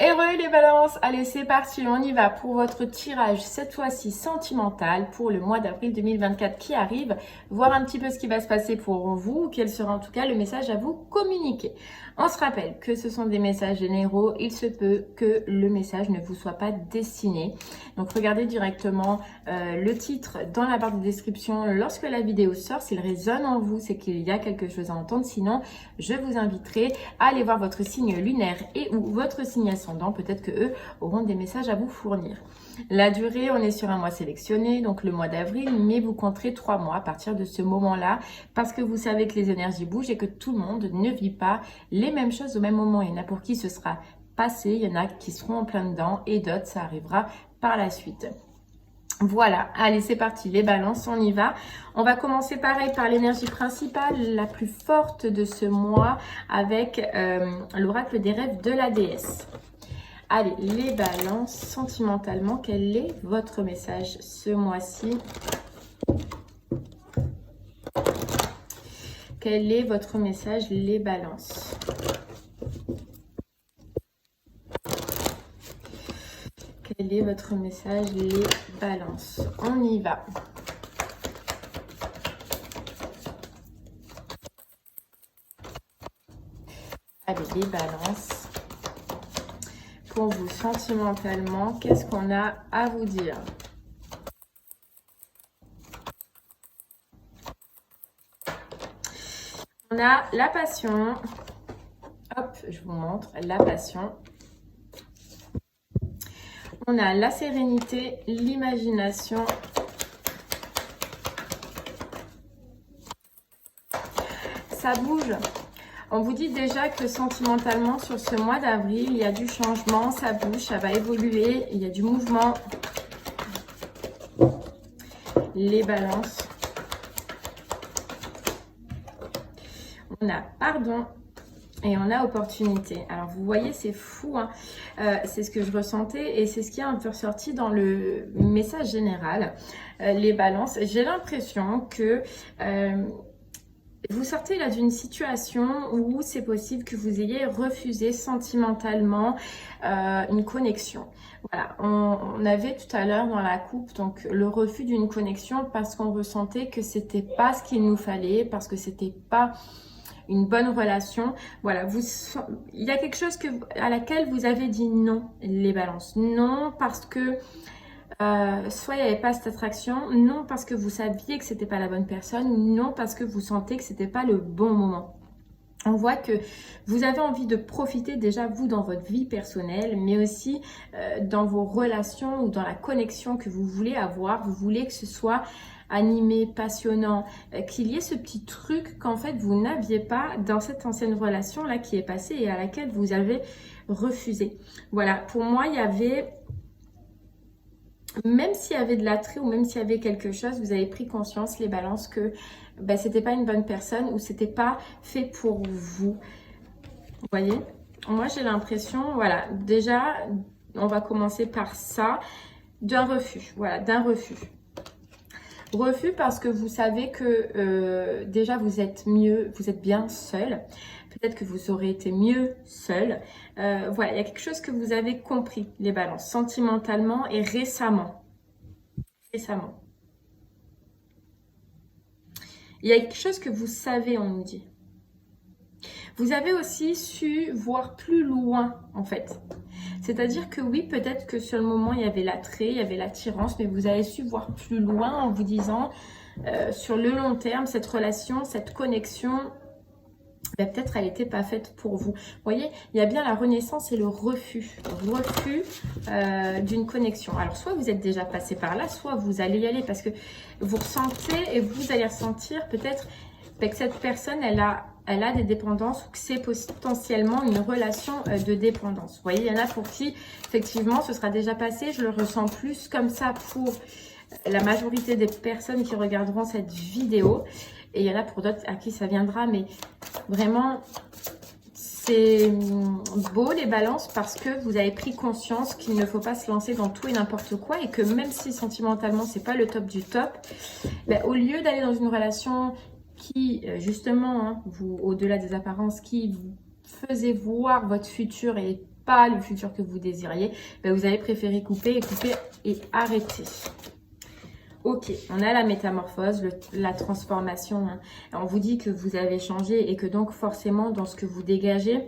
Heureux les balances, allez c'est parti, on y va pour votre tirage cette fois-ci sentimental pour le mois d'avril 2024 qui arrive, voir un petit peu ce qui va se passer pour vous, quel sera en tout cas le message à vous communiquer. On se rappelle que ce sont des messages généraux, il se peut que le message ne vous soit pas destiné. Donc regardez directement le titre dans la barre de description lorsque la vidéo sort, s'il résonne en vous, c'est qu'il y a quelque chose à entendre, sinon je vous inviterai à aller voir votre signe lunaire et ou votre signe ascendant, peut-être que eux auront des messages à vous fournir. La durée, on est sur un mois sélectionné, donc le mois d'avril, mais vous compterez 3 mois à partir de ce moment-là, parce que vous savez que les énergies bougent et que tout le monde ne vit pas les mêmes choses au même moment. Il y en a pour qui ce sera passé, il y en a qui seront en plein dedans et d'autres, ça arrivera par la suite. Voilà, allez c'est parti, les balances, on y va. On va commencer pareil par l'énergie principale, la plus forte de ce mois, avec l'oracle des rêves de la déesse. Allez, les balances, sentimentalement, quel est votre message ce mois-ci? Quel est votre message, les balances? Quel est votre message, les balances? On y va. Allez, les balances. Pour vous, sentimentalement, qu'est-ce qu'on a à vous dire? On a la passion. Hop, je vous montre la passion. On a la sérénité, l'imagination. Ça bouge. On vous dit déjà que sentimentalement, sur ce mois d'avril, il y a du changement, ça bouge, ça va évoluer, il y a du mouvement. Les balances. On a pardon. Et on a opportunité. Alors, vous voyez, c'est fou. Hein. C'est ce que je ressentais et c'est ce qui est un peu ressorti dans le message général. Les balances. J'ai l'impression que vous sortez là d'une situation où c'est possible que vous ayez refusé sentimentalement une connexion. Voilà, on avait tout à l'heure dans la coupe donc le refus d'une connexion parce qu'on ressentait que c'était pas ce qu'il nous fallait, parce que c'était pas une bonne relation. Voilà, il y a quelque chose à laquelle vous avez dit non, les balances. Non, parce que soit il n'y avait pas cette attraction, non parce que vous saviez que c'était pas la bonne personne, ou non parce que vous sentez que c'était pas le bon moment. On voit que vous avez envie de profiter déjà, vous, dans votre vie personnelle, mais aussi dans vos relations ou dans la connexion que vous voulez avoir. Vous voulez que ce soit animé, passionnant, qu'il y ait ce petit truc qu'en fait vous n'aviez pas dans cette ancienne relation là qui est passée et à laquelle vous avez refusé. Voilà, pour moi il y avait, même s'il y avait de l'attrait ou même s'il y avait quelque chose, vous avez pris conscience, les balances, que ben, c'était pas une bonne personne ou c'était pas fait pour vous. Vous voyez, moi j'ai l'impression, voilà, déjà on va commencer par ça, d'un refus, voilà, d'un refus. Refus parce que vous savez que déjà vous êtes mieux, vous êtes bien seul. Peut-être que vous aurez été mieux seul. Voilà, il y a quelque chose que vous avez compris, les balances, sentimentalement et récemment. Récemment. Il y a quelque chose que vous savez, on nous dit. Vous avez aussi su voir plus loin, en fait. C'est-à-dire que oui, peut-être que sur le moment, il y avait l'attrait, il y avait l'attirance, mais vous avez su voir plus loin en vous disant, sur le long terme, cette relation, cette connexion, ben, peut-être elle n'était pas faite pour vous. Vous voyez, il y a bien la renaissance et le refus. Refus d'une connexion. Alors, soit vous êtes déjà passé par là, soit vous allez y aller parce que vous ressentez et vous allez ressentir peut-être que cette personne, elle a des dépendances ou que c'est potentiellement une relation de dépendance. Vous voyez, il y en a pour qui, effectivement, ce sera déjà passé. Je le ressens plus comme ça pour la majorité des personnes qui regarderont cette vidéo. Et il y en a pour d'autres à qui ça viendra. Mais vraiment, c'est beau les balances parce que vous avez pris conscience qu'il ne faut pas se lancer dans tout et n'importe quoi. Et que même si sentimentalement, c'est pas le top du top, ben, au lieu d'aller dans une relation qui, justement, hein, au-delà des apparences, qui vous faisait voir votre futur et pas le futur que vous désiriez, ben vous avez préféré couper et arrêter. Ok, on a la métamorphose, la transformation. Hein. On vous dit que vous avez changé et que donc forcément dans ce que vous dégagez,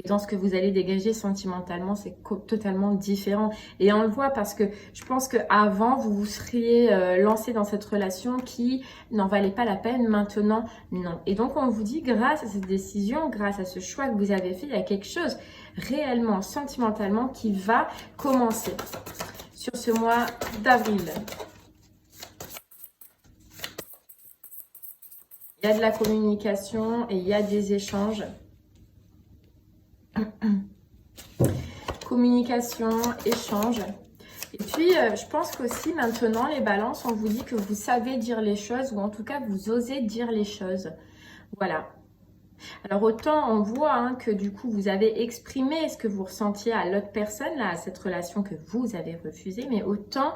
et dans ce que vous allez dégager sentimentalement, c'est totalement différent. Et on le voit parce que je pense qu'avant, vous vous seriez lancé dans cette relation qui n'en valait pas la peine. Maintenant, non. Et donc, on vous dit, grâce à cette décision, grâce à ce choix que vous avez fait, il y a quelque chose réellement, sentimentalement, qui va commencer sur ce mois d'avril. Il y a de la communication et il y a des échanges. Communication, échange. Et puis, je pense qu'aussi maintenant, les balances, on vous dit que vous savez dire les choses ou en tout cas, vous osez dire les choses. Voilà. Alors, autant on voit hein, que du coup, vous avez exprimé ce que vous ressentiez à l'autre personne, là, à cette relation que vous avez refusée, mais autant...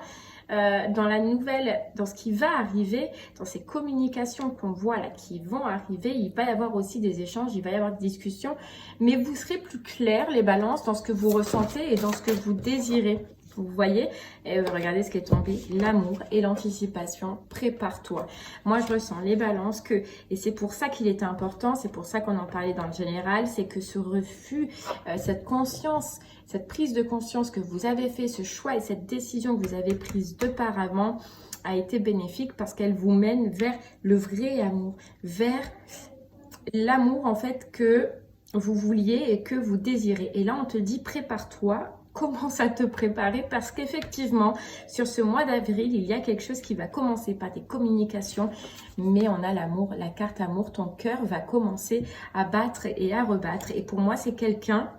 dans la nouvelle, dans ce qui va arriver, dans ces communications qu'on voit là qui vont arriver, il va y avoir aussi des échanges, il va y avoir des discussions, mais vous serez plus clair les balances dans ce que vous ressentez et dans ce que vous désirez. Vous voyez, et regardez ce qui est tombé, l'amour et l'anticipation, prépare-toi. Moi, je ressens les balances que, et c'est pour ça qu'il était important, c'est pour ça qu'on en parlait dans le général, c'est que ce refus, cette conscience, cette prise de conscience que vous avez fait, ce choix et cette décision que vous avez prise d'auparavant a été bénéfique parce qu'elle vous mène vers le vrai amour, vers l'amour en fait que vous vouliez et que vous désirez. Et là, on te dit, prépare-toi. Commence à te préparer parce qu'effectivement, sur ce mois d'avril, il y a quelque chose qui va commencer par des communications, mais on a l'amour, la carte amour, ton cœur va commencer à battre et à rebattre. Et pour moi, c'est quelqu'un,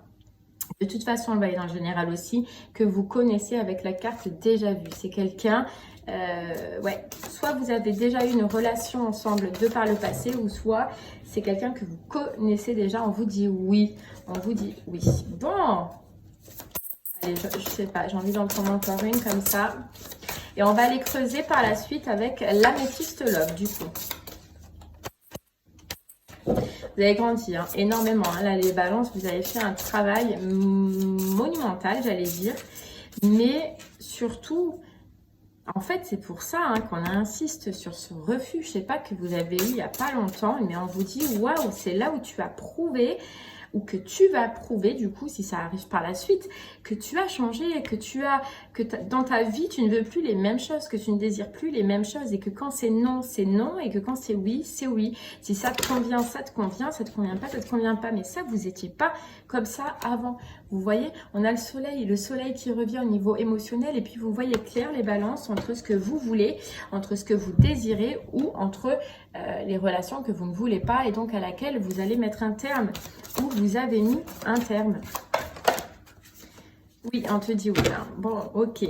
de toute façon, on le voit dans le général aussi, que vous connaissez avec la carte déjà vue. C'est quelqu'un, ouais, soit vous avez déjà eu une relation ensemble de par le passé, ou soit c'est quelqu'un que vous connaissez déjà, on vous dit oui, on vous dit oui. Bon. Allez, je sais pas, j'ai envie d'en prendre encore une comme ça. Et on va aller creuser par la suite avec l'améthyste love, du coup. Vous avez grandi hein, énormément. Hein. Là, les balances, vous avez fait un travail monumental, j'allais dire. Mais surtout, en fait, c'est pour ça hein, qu'on insiste sur ce refus. Je sais pas que vous avez eu il n'y a pas longtemps, mais on vous dit, waouh, c'est là où tu as prouvé ou que tu vas prouver, du coup, si ça arrive par la suite, que tu as changé, dans ta vie, tu ne veux plus les mêmes choses, que tu ne désires plus les mêmes choses, et que quand c'est non, et que quand c'est oui, c'est oui. Si ça te convient, ça te convient, ça te convient pas, ça te convient pas. Mais ça, vous n'étiez pas comme ça avant. Vous voyez, on a le soleil qui revient au niveau émotionnel, et puis vous voyez clair les balances entre ce que vous voulez, entre ce que vous désirez, ou entre les relations que vous ne voulez pas, et donc à laquelle vous allez mettre un terme, ou vous avez mis un terme. Oui, on te dit oui. Hein. Bon, ok.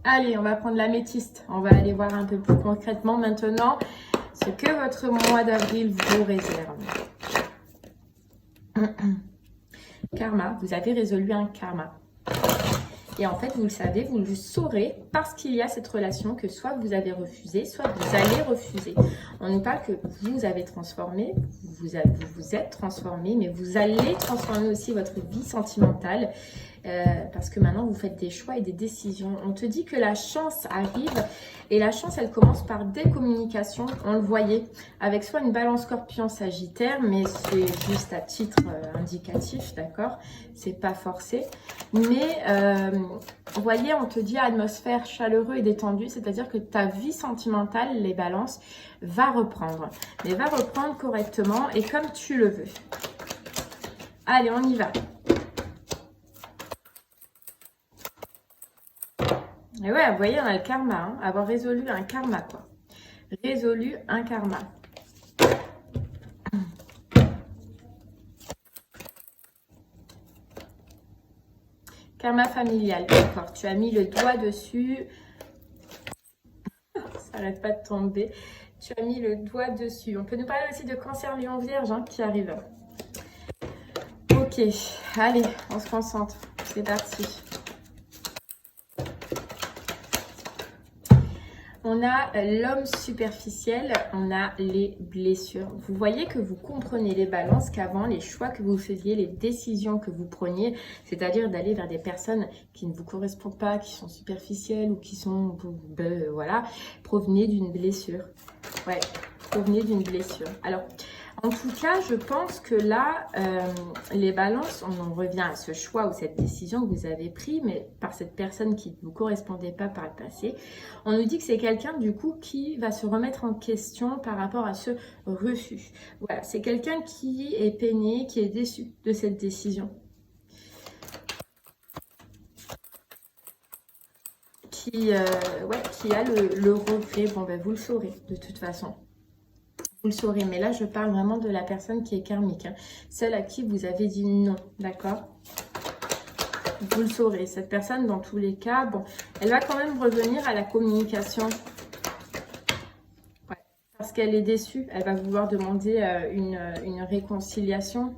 Allez, on va prendre l'améthyste. On va aller voir un peu plus concrètement maintenant ce que votre mois d'avril vous réserve. Karma, vous avez résolu un karma. Et en fait, vous le savez, vous le saurez parce qu'il y a cette relation que soit vous avez refusé, soit vous allez refuser. On nous parle que vous avez transformé, vous êtes transformé, mais vous allez transformer aussi votre vie sentimentale parce que maintenant, vous faites des choix et des décisions. On te dit que la chance arrive et la chance, elle commence par des communications. On le voyait avec soit une balance scorpion sagittaire, mais c'est juste à titre indicatif, d'accord? C'est pas forcé. Mais vous voyez, on te dit atmosphère chaleureuse et détendue, c'est-à-dire que ta vie sentimentale, les balances, va reprendre. Mais va reprendre correctement et comme tu le veux. Allez, on y va. Et ouais, vous voyez, on a le karma, hein, avoir résolu un karma, quoi. Résolu un karma. Karma familial, d'accord. Tu as mis le doigt dessus. Ça n'arrête pas de tomber. Tu as mis le doigt dessus. On peut nous parler aussi de cancer lion vierge hein, qui arrive. Ok, allez, on se concentre. C'est parti. On on a l'homme superficiel, on a les blessures. Vous voyez que vous comprenez les balances qu'avant, les choix que vous faisiez, les décisions que vous preniez, c'est-à-dire d'aller vers des personnes qui ne vous correspondent pas, qui sont superficielles ou qui sont, voilà, provenaient d'une blessure. Ouais, provenaient d'une blessure. Alors, en tout cas, je pense que là, les balances, on en revient à ce choix ou cette décision que vous avez prise, mais par cette personne qui ne vous correspondait pas par le passé. On nous dit que c'est quelqu'un, du coup, qui va se remettre en question par rapport à ce refus. Voilà, c'est quelqu'un qui est peiné, qui est déçu de cette décision. Qui a le regret. Bon, ben, vous le saurez, de toute façon. Vous le saurez, mais là je parle vraiment de la personne qui est karmique, hein. Celle à qui vous avez dit non, d'accord? Vous le saurez, cette personne dans tous les cas, bon, elle va quand même revenir à la communication. Ouais, parce qu'elle est déçue, elle va vouloir demander une réconciliation.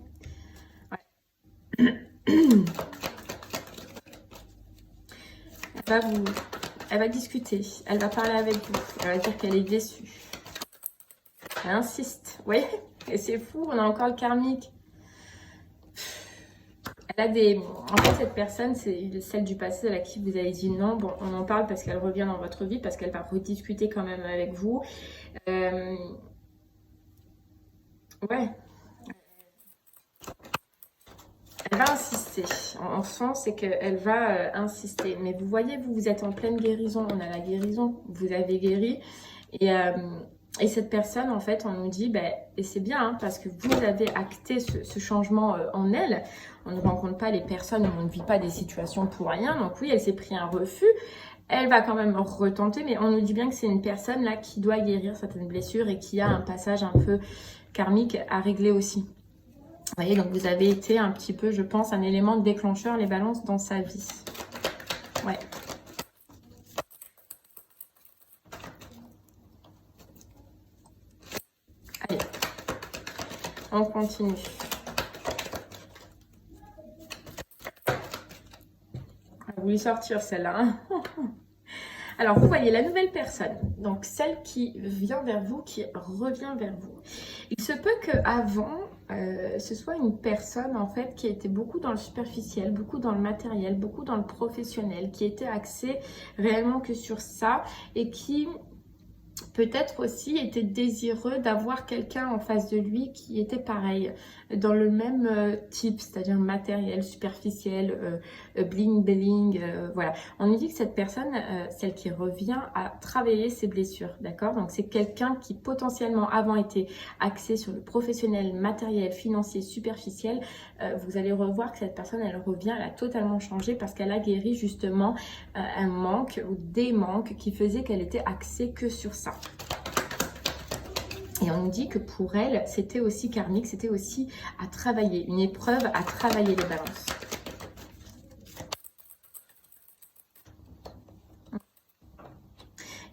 Ouais. Elle va discuter, elle va parler avec vous, elle va dire qu'elle est déçue. Elle insiste, oui, et c'est fou, on a encore le karmique. Elle a des... En fait, cette personne, c'est celle du passé à la qui vous avez dit non. Bon, on en parle parce qu'elle revient dans votre vie, parce qu'elle va rediscuter quand même avec vous. Ouais. Elle va insister. En sent, c'est qu'elle va insister. Mais vous voyez, vous êtes en pleine guérison. On a la guérison. Vous avez guéri. Et cette personne, en fait, on nous dit, ben, et c'est bien, hein, parce que vous avez acté ce changement en elle. On ne rencontre pas les personnes où on ne vit pas des situations pour rien. Donc oui, elle s'est pris un refus. Elle va quand même retenter, mais on nous dit bien que c'est une personne là qui doit guérir certaines blessures et qui a un passage un peu karmique à régler aussi. Vous voyez, donc vous avez été un petit peu, je pense, un élément déclencheur, les balances, dans sa vie. Ouais. Allez, on continue. On va vous sortir celle-là. Hein. Alors, vous voyez la nouvelle personne, donc celle qui vient vers vous, qui revient vers vous. Il se peut qu'avant, ce soit une personne en fait qui était beaucoup dans le superficiel, beaucoup dans le matériel, beaucoup dans le professionnel, qui était axée réellement que sur ça et qui peut-être aussi était désireux d'avoir quelqu'un en face de lui qui était pareil, dans le même type, c'est-à-dire matériel, superficiel, bling bling, voilà. On nous dit que cette personne, celle qui revient, a travaillé ses blessures, d'accord? Donc c'est quelqu'un qui potentiellement avant était axé sur le professionnel, matériel, financier, superficiel. Vous allez revoir que cette personne, elle revient, elle a totalement changé parce qu'elle a guéri justement un manque ou des manques qui faisaient qu'elle était axée que sur ça. Et on nous dit que pour elle, c'était aussi karmique, c'était aussi à travailler, une épreuve à travailler les balances.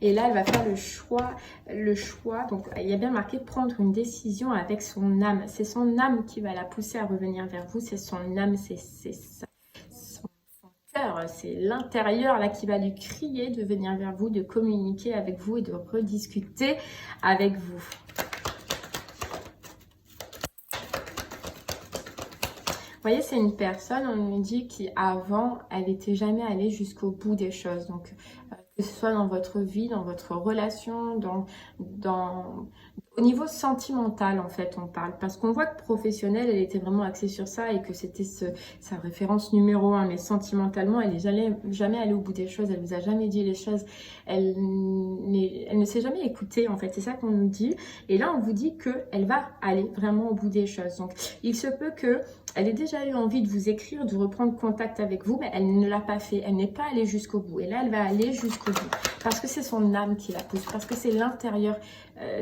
Et là, elle va faire le choix, donc il y a bien marqué prendre une décision avec son âme. C'est son âme qui va la pousser à revenir vers vous, c'est son âme, c'est son cœur, c'est l'intérieur là qui va lui crier de venir vers vous, de communiquer avec vous et de rediscuter avec vous. Vous voyez, c'est une personne, on nous dit, qui avant, elle n'était jamais allée jusqu'au bout des choses. Donc, que ce soit dans votre vie, dans votre relation, au niveau sentimental, en fait, on parle. Parce qu'on voit que professionnelle, elle était vraiment axée sur ça et que c'était sa référence numéro 1. Mais sentimentalement, elle n'est jamais allée au bout des choses. Elle vous a jamais dit les choses. Elle ne s'est jamais écoutée, en fait. C'est ça qu'on nous dit. Et là, on vous dit qu'elle va aller vraiment au bout des choses. Donc, il se peut qu'elle ait déjà eu envie de vous écrire, de reprendre contact avec vous, mais elle ne l'a pas fait. Elle n'est pas allée jusqu'au bout. Et là, elle va aller jusqu'au bout. Parce que c'est son âme qui la pousse. Parce que c'est l'intérieur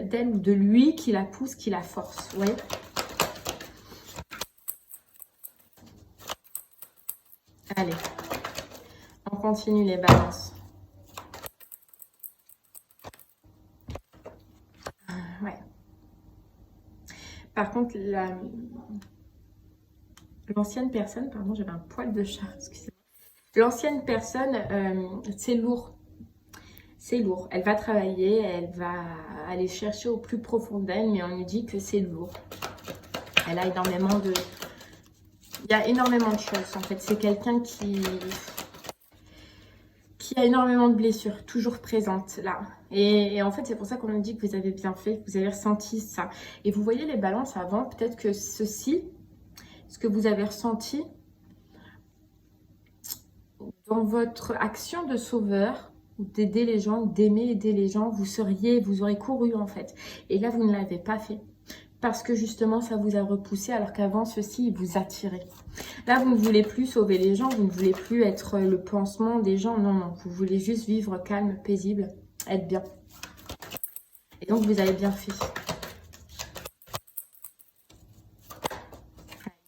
d'elle ou de lui qui la pousse, qui la force. Vous voyez ? Allez. On continue les balances. Ouais. Par contre, l'ancienne personne, pardon, j'avais un poil de chat, excusez-moi. L'ancienne personne, c'est lourd. c'est lourd. Elle va travailler, elle va aller chercher au plus profond d'elle, mais on nous dit que c'est lourd. Elle a énormément de... Il y a énormément de choses, en fait. C'est quelqu'un qui a énormément de blessures, toujours présentes là. Et en fait, c'est pour ça qu'on nous dit que vous avez bien fait, que vous avez ressenti ça. Et vous voyez les balances avant, peut-être que ceci, ce que vous avez ressenti dans votre action de sauveur, d'aider les gens, d'aimer aider les gens, vous aurez couru en fait. Et là, vous ne l'avez pas fait. Parce que justement, ça vous a repoussé, alors qu'avant, ceci, il vous attirait. Là, vous ne voulez plus sauver les gens, vous ne voulez plus être le pansement des gens. Non, non, vous voulez juste vivre calme, paisible, être bien. Et donc, vous avez bien fait.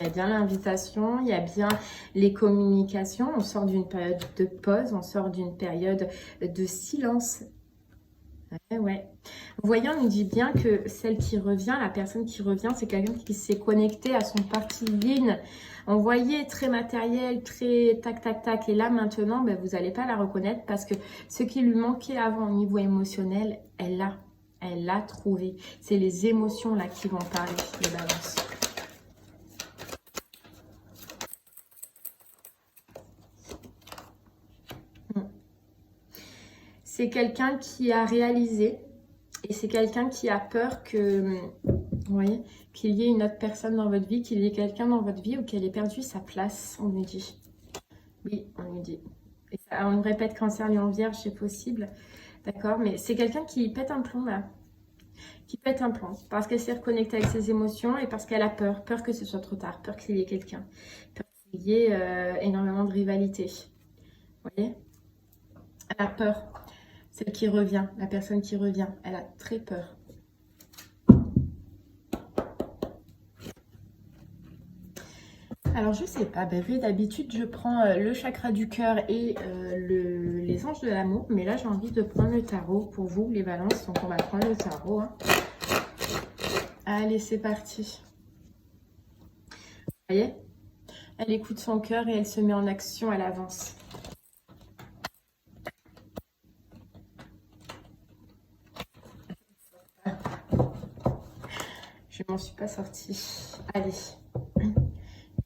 Il y a bien l'invitation, il y a bien les communications. On sort d'une période de pause, on sort d'une période de silence. Ouais. Vous voyez, on nous dit bien que celle qui revient, la personne qui revient, c'est quelqu'un qui s'est connecté à son parti yin. On voyait très matériel, très tac, tac, tac. Et là, maintenant, ben, vous n'allez pas la reconnaître parce que ce qui lui manquait avant au niveau émotionnel, elle l'a trouvé. C'est les émotions là qui vont parler, les balances. C'est quelqu'un qui a réalisé et c'est quelqu'un qui a peur que, vous voyez, qu'il y ait une autre personne dans votre vie, qu'il y ait quelqu'un dans votre vie ou qu'elle ait perdu sa place, on nous dit. Oui, on nous dit. Et ça, on nous répète Cancer, Lion, Vierge, c'est possible. D'accord, mais c'est quelqu'un qui pète un plomb là. Qui pète un plomb parce qu'elle s'est reconnectée avec ses émotions et parce qu'elle a peur. Peur que ce soit trop tard, peur qu'il y ait quelqu'un. Peur qu'il y ait énormément de rivalité. Vous voyez? Elle a peur. Celle qui revient, la personne qui revient, elle a très peur. Alors, je sais pas, ben, d'habitude, je prends le chakra du cœur et les anges de l'amour. Mais là, j'ai envie de prendre le tarot pour vous, les balances. Donc, on va prendre le tarot. Hein. Allez, c'est parti. Vous voyez? Elle écoute son cœur et elle se met en action, elle avance. Je m'en suis pas sortie. Allez. Vous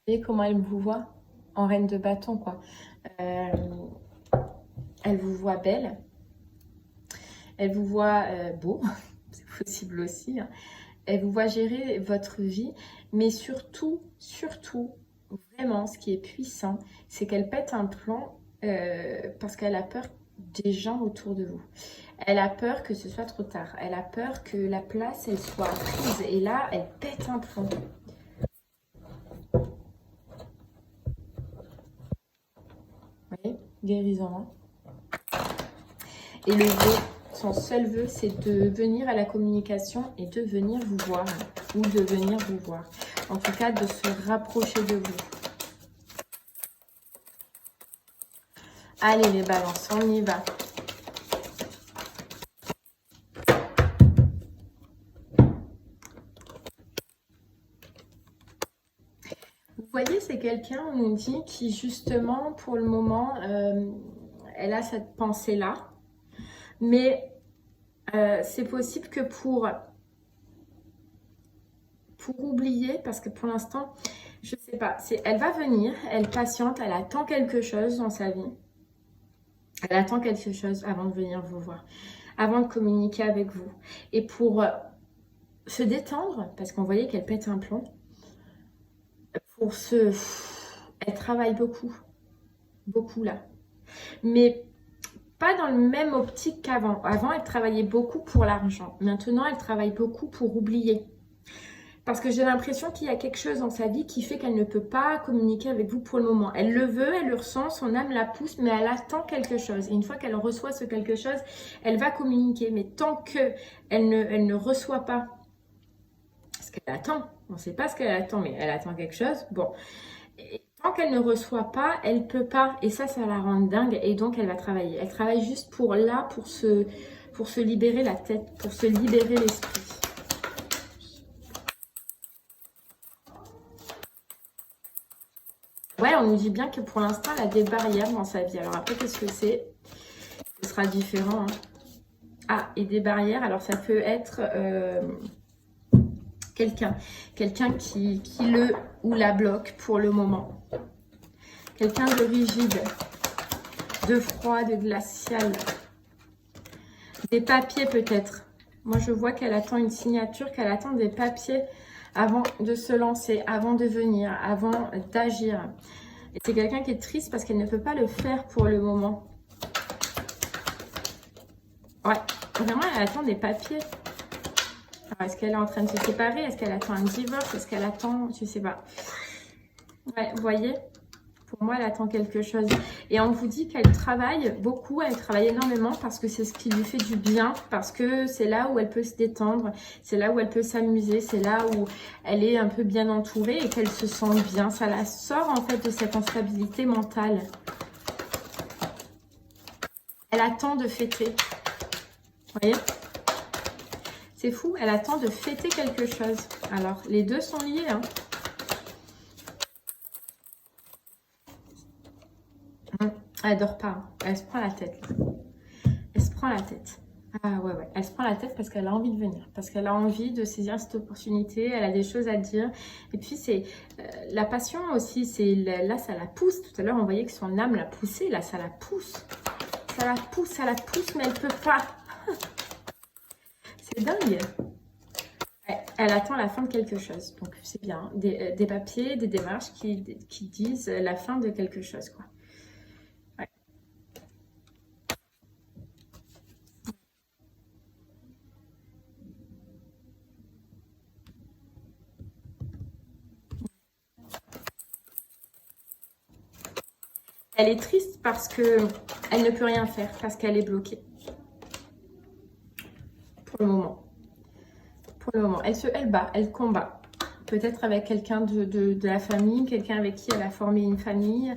voyez comment elle vous voit? En reine de bâton, quoi. Elle vous voit belle. Elle vous voit beau. C'est possible aussi. Hein. Elle vous voit gérer votre vie. Mais surtout, vraiment, ce qui est puissant, c'est qu'elle pète un plomb parce qu'elle a peur des gens autour de vous. Elle a peur que ce soit trop tard. Elle a peur que la place, elle soit prise. Et là, elle pète un plomb. Vous voyez, guérison. Hein. Et le vœu, son seul vœu, c'est de venir à la communication et de venir vous voir. Ou de venir vous voir. En tout cas, de se rapprocher de vous. Allez les balances, on y va. Vous voyez, c'est quelqu'un, on nous dit, qui justement, pour le moment, elle a cette pensée-là. Mais c'est possible que pour oublier, parce que pour l'instant, je sais pas, elle va venir, elle patiente, elle attend quelque chose dans sa vie. Elle attend quelque chose avant de venir vous voir, avant de communiquer avec vous. Et pour se détendre, parce qu'on voyait qu'elle pète un plomb, elle travaille beaucoup là. Mais pas dans le même optique qu'avant. Avant, elle travaillait beaucoup pour l'argent. Maintenant, elle travaille beaucoup pour oublier. Parce que j'ai l'impression qu'il y a quelque chose dans sa vie qui fait qu'elle ne peut pas communiquer avec vous pour le moment. Elle le veut, elle le ressent, son âme la pousse, mais elle attend quelque chose. Et une fois qu'elle reçoit ce quelque chose, elle va communiquer. Mais tant qu'elle ne reçoit pas ce qu'elle attend, on ne sait pas ce qu'elle attend, mais elle attend quelque chose. Bon, et tant qu'elle ne reçoit pas, elle ne peut pas. Et ça la rend dingue. Et donc, elle va travailler. Elle travaille juste pour se libérer la tête, pour se libérer l'esprit. Ouais, on nous dit bien que pour l'instant, elle a des barrières dans sa vie. Alors après, qu'est-ce que c'est? Ce sera différent. Hein. Ah, et des barrières. Alors, ça peut être quelqu'un qui le ou la bloque pour le moment. Quelqu'un de rigide, de froid, de glacial. Des papiers peut-être. Moi, je vois qu'elle attend une signature, qu'elle attend des papiers avant de se lancer, avant de venir, avant d'agir. Et c'est quelqu'un qui est triste parce qu'elle ne peut pas le faire pour le moment. Ouais, vraiment, elle attend des papiers. Est-ce qu'elle est en train de se séparer? Est-ce qu'elle attend un divorce? Est-ce qu'elle attend... Je sais pas. Ouais, vous voyez? Pour moi, elle attend quelque chose. Et on vous dit qu'elle travaille beaucoup, elle travaille énormément parce que c'est ce qui lui fait du bien, parce que c'est là où elle peut se détendre, c'est là où elle peut s'amuser, c'est là où elle est un peu bien entourée et qu'elle se sent bien. Ça la sort en fait de cette instabilité mentale. Elle attend de fêter. Vous voyez? C'est fou, elle attend de fêter quelque chose. Alors, les deux sont liés, hein. Elle dort pas, hein. Elle se prend la tête. Là. Elle se prend la tête. Ah ouais, ouais. Elle se prend la tête parce qu'elle a envie de venir. Parce qu'elle a envie de saisir cette opportunité. Elle a des choses à dire. Et puis, c'est la passion aussi. Là, ça la pousse. Tout à l'heure, on voyait que son âme la poussait. Là, ça la pousse. Ça la pousse, mais elle peut pas. C'est dingue. Ouais, elle attend la fin de quelque chose. Donc, c'est bien. Des papiers, des démarches qui disent la fin de quelque chose, quoi. Elle est triste parce que elle ne peut rien faire, parce qu'elle est bloquée. Pour le moment. Pour le moment. Elle bat, elle combat. Peut-être avec quelqu'un de la famille, quelqu'un avec qui elle a formé une famille.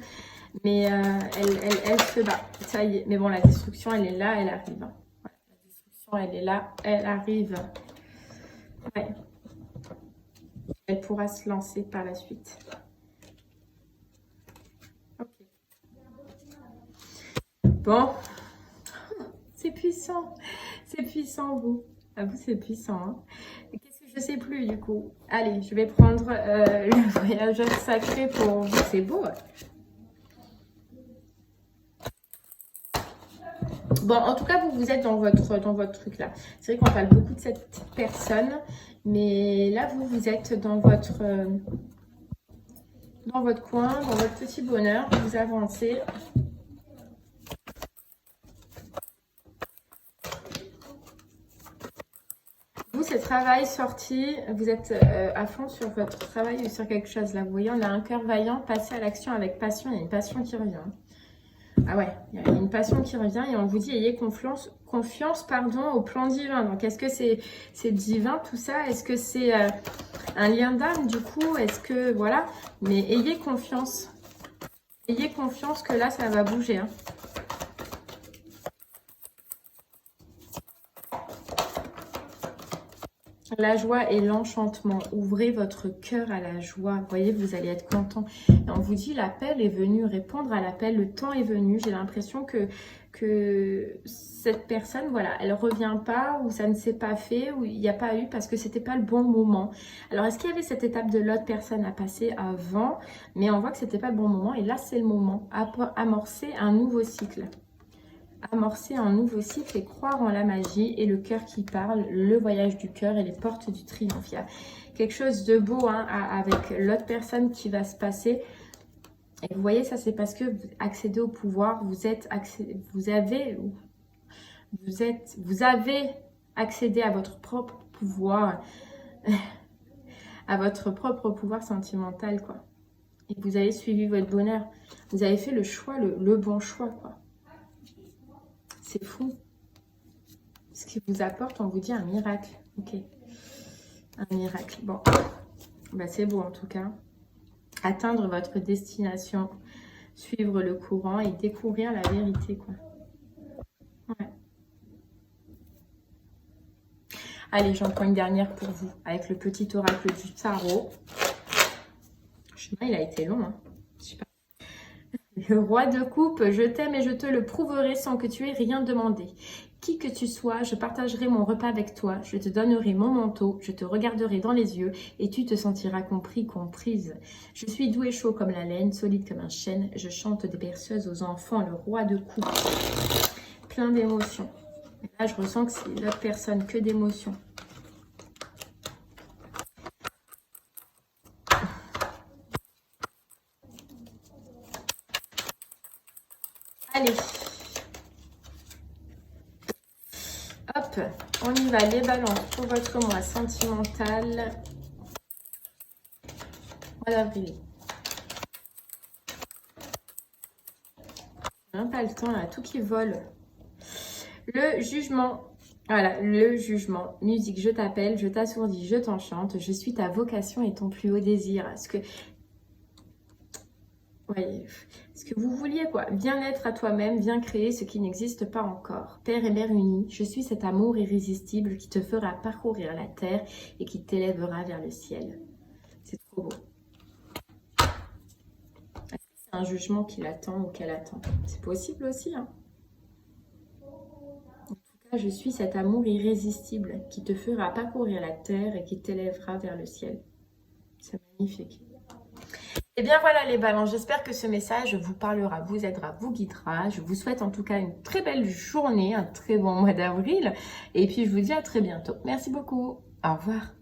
Mais elle se bat. Ça y est. Mais bon, la destruction, elle est là, elle arrive. Voilà, la destruction, elle est là, elle arrive. Ouais. Elle pourra se lancer par la suite. Ok. Bon. C'est puissant. C'est puissant, vous. À vous, c'est puissant. Hein. Qu'est-ce que je sais plus, du coup? Allez, je vais prendre le voyageur sacré pour vous. C'est beau. Bon, en tout cas, vous êtes dans votre truc, là. C'est vrai qu'on parle beaucoup de cette personne. Mais là, vous êtes dans votre coin, dans votre petit bonheur. Vous avancez. Vous, c'est travail, sorti, vous êtes à fond sur votre travail ou sur quelque chose. Là, vous voyez, on a un cœur vaillant, passer à l'action avec passion. Il y a une passion qui revient. Ah ouais, il y a une passion qui revient et on vous dit, ayez confiance au plan divin. Donc, est-ce que c'est divin tout ça? Est-ce que c'est un lien d'âme du coup? Est-ce que, voilà, mais ayez confiance. Ayez confiance que là, ça va bouger. Hein. La joie et l'enchantement. Ouvrez votre cœur à la joie. Vous voyez, vous allez être content. Et on vous dit, l'appel est venu. Répondre à l'appel, le temps est venu. J'ai l'impression que cette personne, voilà, elle revient pas ou ça ne s'est pas fait ou il n'y a pas eu parce que c'était pas le bon moment. Alors, est-ce qu'il y avait cette étape de l'autre personne à passer avant? Mais on voit que c'était pas le bon moment. Et là, c'est le moment. Amorcer un nouveau cycle. Amorcer un nouveau cycle et croire en la magie et le cœur qui parle, le voyage du cœur et les portes du triomphe. Il y a quelque chose de beau hein, avec l'autre personne qui va se passer. Et vous voyez, ça c'est parce que vous accédez au pouvoir, vous avez accédé à votre propre pouvoir, à votre propre pouvoir sentimental, quoi. Et vous avez suivi votre bonheur. Vous avez fait le choix, le bon choix, quoi. C'est fou. Ce qui vous apporte, on vous dit un miracle. Ok. Un miracle. Bon. Bah, c'est beau en tout cas. Atteindre votre destination. Suivre le courant et découvrir la vérité, quoi. Ouais. Allez, j'en prends une dernière pour vous. Avec le petit oracle du tarot. Le chemin, il a été long, hein. Je sais pas. Le roi de coupe, je t'aime et je te le prouverai sans que tu aies rien demandé. Qui que tu sois, je partagerai mon repas avec toi, je te donnerai mon manteau, je te regarderai dans les yeux et tu te sentiras compris, comprise. Je suis doux et chaud comme la laine, solide comme un chêne, je chante des berceuses aux enfants, le roi de coups. Plein d'émotions. Là, je ressens que c'est l'autre personne, que d'émotions. Allez. Hop, on y va, les balances pour votre mois sentimental. Mois d'avril. Même pas le temps, là, tout qui vole. Le jugement. Voilà, le jugement. Musique, je t'appelle, je t'assourdis, je t'enchante. Je suis ta vocation et ton plus haut désir. Ouais, ce que vous vouliez, quoi. Viens être à toi-même, viens créer ce qui n'existe pas encore. Père et mère unis, je suis cet amour irrésistible qui te fera parcourir la terre et qui t'élèvera vers le ciel. C'est trop beau. Est-ce que c'est un jugement qui l'attend ou qu'elle attend? C'est possible aussi, hein. En tout cas, je suis cet amour irrésistible qui te fera parcourir la terre et qui t'élèvera vers le ciel. C'est magnifique. Et bien voilà les balances, j'espère que ce message vous parlera, vous aidera, vous guidera. Je vous souhaite en tout cas une très belle journée, un très bon mois d'avril. Et puis je vous dis à très bientôt. Merci beaucoup. Au revoir.